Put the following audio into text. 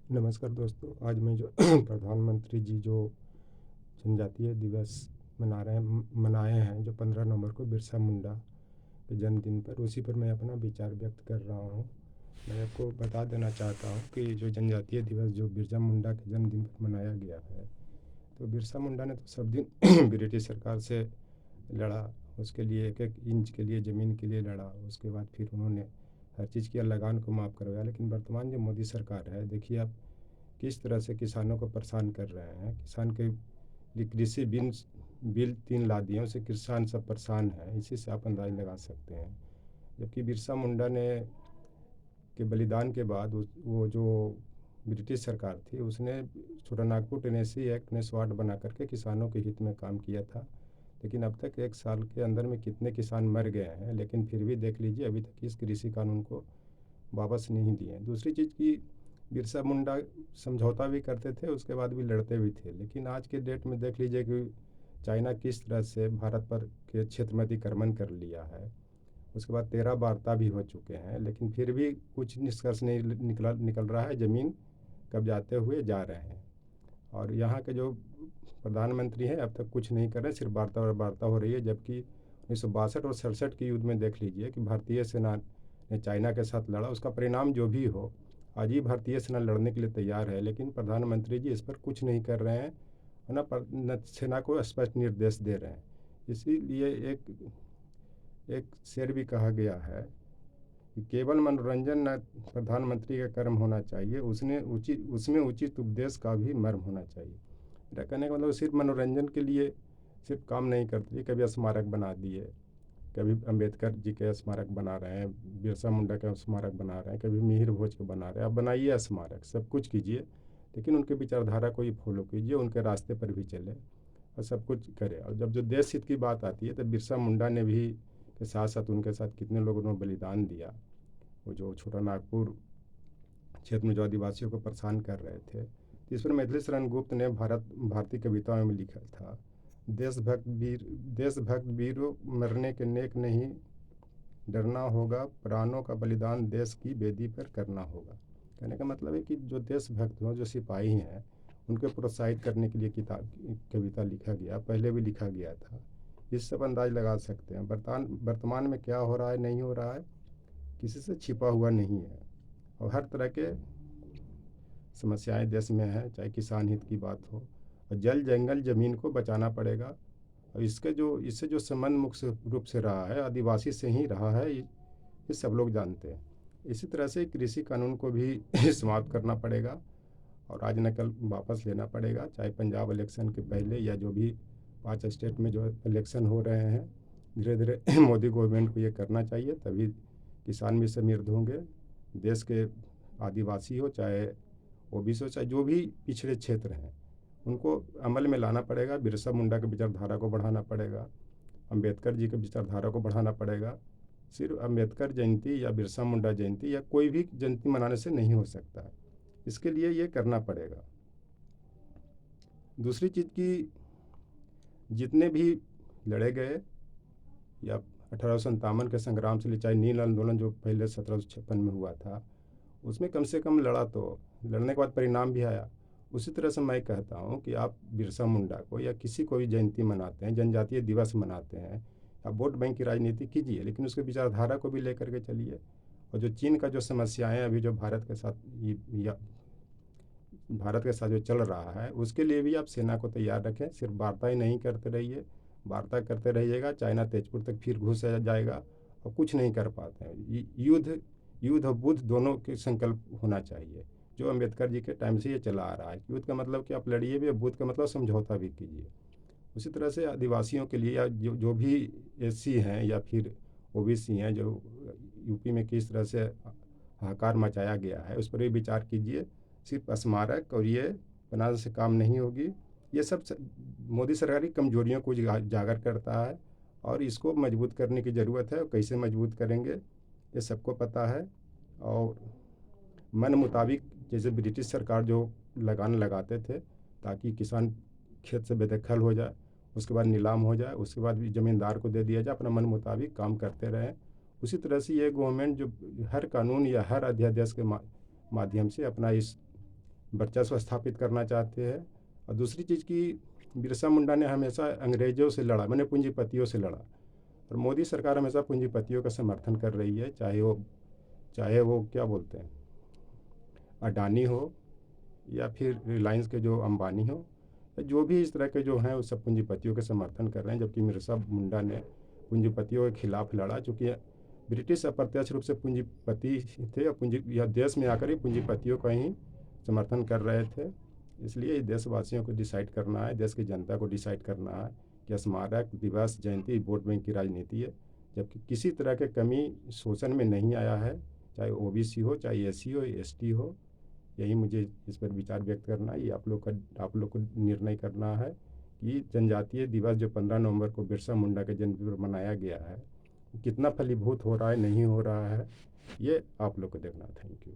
नमस्कार दोस्तों। आज मैं जो प्रधानमंत्री जी जो जनजातीय दिवस मनाए हैं जो 15 नवंबर को बिरसा मुंडा के जन्मदिन पर, उसी पर मैं अपना विचार व्यक्त कर रहा हूँ। मैं आपको बता देना चाहता हूँ कि जो जनजातीय दिवस जो बिरसा मुंडा के जन्मदिन पर मनाया गया है, तो बिरसा मुंडा ने तो सब दिन ब्रिटिश सरकार से लड़ा। उसके लिए एक एक इंच के लिए ज़मीन के लिए लड़ा। उसके बाद फिर उन्होंने हर चीज़ की लगान को माफ़ करवाया। लेकिन वर्तमान जो मोदी सरकार है, देखिए आप किस तरह से किसानों को परेशान कर रहे हैं। किसान के लिए कृषि बिल 3 ला दिए, उससे किसान सब परेशान हैं। इसी से आप अंदाज़ लगा सकते हैं। जबकि बिरसा मुंडा ने के बलिदान के बाद वो जो ब्रिटिश सरकार थी, उसने छोटानागपुर टेनेसी एक्ट ने स्वाट बना करके किसानों के हित में काम किया था। लेकिन अब तक 1 साल के अंदर में कितने किसान मर गए हैं, लेकिन फिर भी देख लीजिए अभी तक इस कृषि कानून को वापस नहीं लिए। दूसरी चीज़ की, बिरसा मुंडा समझौता भी करते थे, उसके बाद भी लड़ते भी थे। लेकिन आज के डेट में देख लीजिए कि चाइना किस तरह से भारत पर के क्षेत्र में अतिक्रमण कर लिया है। उसके बाद 13 वार्ता भी हो चुके हैं, लेकिन फिर भी कुछ निष्कर्ष नहीं निकल रहा है। ज़मीन कब्जाते हुए जा रहे हैं। और यहाँ के जो प्रधानमंत्री हैं अब तक कुछ नहीं कर रहे, सिर्फ वार्ता और वार्ता हो रही है। जबकि 1962 और 67 के युद्ध में देख लीजिए कि भारतीय सेना ने चाइना के साथ लड़ा। उसका परिणाम जो भी हो, आज ही भारतीय सेना लड़ने के लिए तैयार है, लेकिन प्रधानमंत्री जी इस पर कुछ नहीं कर रहे हैं, न सेना को स्पष्ट निर्देश दे रहे हैं। इसीलिए एक एक शेर भी कहा गया है कि केवल मनोरंजन न प्रधानमंत्री का कर्म होना चाहिए, उसमें उचित उपदेश का भी मर्म होना चाहिए। मेरा कहने का मतलब सिर्फ मनोरंजन के लिए सिर्फ काम नहीं करती। कभी स्मारक बना दिए, कभी अंबेडकर जी के स्मारक बना रहे हैं, बिरसा मुंडा का स्मारक बना रहे हैं, कभी मिहिर भोज के बना रहे हैं। आप बनाइए स्मारक, सब कुछ कीजिए, लेकिन उनके विचारधारा को ही फॉलो कीजिए, उनके रास्ते पर भी चले और सब कुछ करें। और जब जो देश हित की बात आती है, तो बिरसा मुंडा ने भी के साथ साथ उनके साथ कितने लोगों ने बलिदान दिया। वो जो छोटा नागपुर क्षेत्र में जो आदिवासियों को परेशान कर रहे थे, तो इस पर मैथिली शरण गुप्त ने भारतीय कविताओं में लिखा था, देशभक्त वीरों मरने के नेक नहीं, डरना होगा प्राणों का बलिदान देश की वेदी पर करना होगा। कहने का मतलब है कि जो देशभक्त हों, जो सिपाही हैं, उनको प्रोत्साहित करने के लिए कविता लिखा गया, पहले भी लिखा गया था। इससे आप अंदाज लगा सकते हैं वर्तमान में क्या हो रहा है, नहीं हो रहा है, किसी से छिपा हुआ नहीं है। और हर तरह के समस्याएं देश में हैं, चाहे किसान हित की बात हो। और जल जंगल ज़मीन को बचाना पड़ेगा। और इससे जो संबंध मुख्य रूप से रहा है, आदिवासी से ही रहा है, ये सब लोग जानते हैं। इसी तरह से कृषि कानून को भी समाप्त करना पड़ेगा और आज न कल वापस लेना पड़ेगा, चाहे पंजाब इलेक्शन के पहले या जो भी 5 स्टेट में जो इलेक्शन हो रहे हैं। धीरे धीरे मोदी गवर्नमेंट को ये करना चाहिए, तभी किसान भी समृद्ध होंगे। देश के आदिवासी हो, चाहे ओबीसी हो, चाहे जो भी पिछड़े क्षेत्र हैं, उनको अमल में लाना पड़ेगा। बिरसा मुंडा की विचारधारा को बढ़ाना पड़ेगा, अंबेडकर जी की विचारधारा को बढ़ाना पड़ेगा। सिर्फ अंबेडकर जयंती या बिरसा मुंडा जयंती या कोई भी जयंती मनाने से नहीं हो सकता है, इसके लिए ये करना पड़ेगा। दूसरी चीज़ की, जितने भी लड़े गए या 1857 के संग्राम से ले, चाहे नील आंदोलन जो पहले 1756 में हुआ था, उसमें कम से कम लड़ने के बाद परिणाम भी आया। उसी तरह से मैं कहता हूँ कि आप बिरसा मुंडा को या किसी को भी जयंती मनाते हैं, जनजातीय दिवस मनाते हैं, आप वोट बैंक की राजनीति कीजिए, लेकिन उसके विचारधारा को भी लेकर के चलिए। और जो चीन का जो समस्याएं अभी जो भारत के साथ जो चल रहा है, उसके लिए भी आप सेना को तैयार रखें। सिर्फ वार्ता ही नहीं करते रहिए, वार्ता करते रहिएगा, चाइना तेजपुर तक फिर घुस जाएगा और कुछ नहीं कर पाते हैं। युद्ध और बुद्ध दोनों के संकल्प होना चाहिए, जो अंबेडकर जी के टाइम से ये चला आ रहा है। युद्ध का मतलब कि आप लड़िए भी, बुद्ध का मतलब समझौता भी कीजिए। उसी तरह से आदिवासियों के लिए या जो भी एससी हैं या फिर ओबीसी हैं, जो यूपी में किस तरह से हाहाकार मचाया गया है, उस पर भी विचार कीजिए। सिर्फ स्मारक और ये बनाने से काम नहीं होगी। ये सब मोदी सरकार की कमजोरियों को उजागर करता है और इसको मजबूत करने की ज़रूरत है। और कैसे मजबूत करेंगे ये सबको पता है। और मन मुताबिक, जैसे ब्रिटिश सरकार जो लगान लगाते थे ताकि किसान खेत से बेदखल हो जाए, उसके बाद नीलाम हो जाए, उसके बाद भी ज़मींदार को दे दिया जाए, अपना मन मुताबिक काम करते रहें। उसी तरह से ये गवर्नमेंट जो हर कानून या हर अध्यादेश के माध्यम से अपना इस वर्चस्व स्थापित करना चाहते हैं। और दूसरी चीज़ कि बिरसा मुंडा ने हमेशा अंग्रेज़ों से लड़ा, मैंने पूंजीपतियों से लड़ा, और मोदी सरकार हमेशा पूंजीपतियों का समर्थन कर रही है, चाहे वो क्या बोलते हैं, अडानी हो या फिर रिलायंस के जो अंबानी हो, जो भी इस तरह के जो हैं वो सब पूंजीपतियों के समर्थन कर रहे हैं। जबकि बिरसा मुंडा ने पूंजीपतियों के खिलाफ लड़ा, चूँकि ब्रिटिश अप्रत्यक्ष रूप से पूंजीपति थे और पूंजी या देश में आकर ही पूंजीपतियों का ही समर्थन कर रहे थे। इसलिए देशवासियों को डिसाइड करना है, देश की जनता को डिसाइड करना है कि स्मारक दिवस, जयंती वोट बैंक की राजनीति है। जबकि किसी तरह के कमी शोषण में नहीं आया है, चाहे ओबीसी हो, चाहे एससी हो, एसटी हो। यही मुझे इस पर विचार व्यक्त करना है। ये आप लोग को निर्णय करना है कि जनजातीय दिवस जो 15 नवंबर को बिरसा मुंडा के जन्म पर मनाया गया है, कितना फलीभूत हो रहा है, नहीं हो रहा है, ये आप लोग को देखना। Thank you.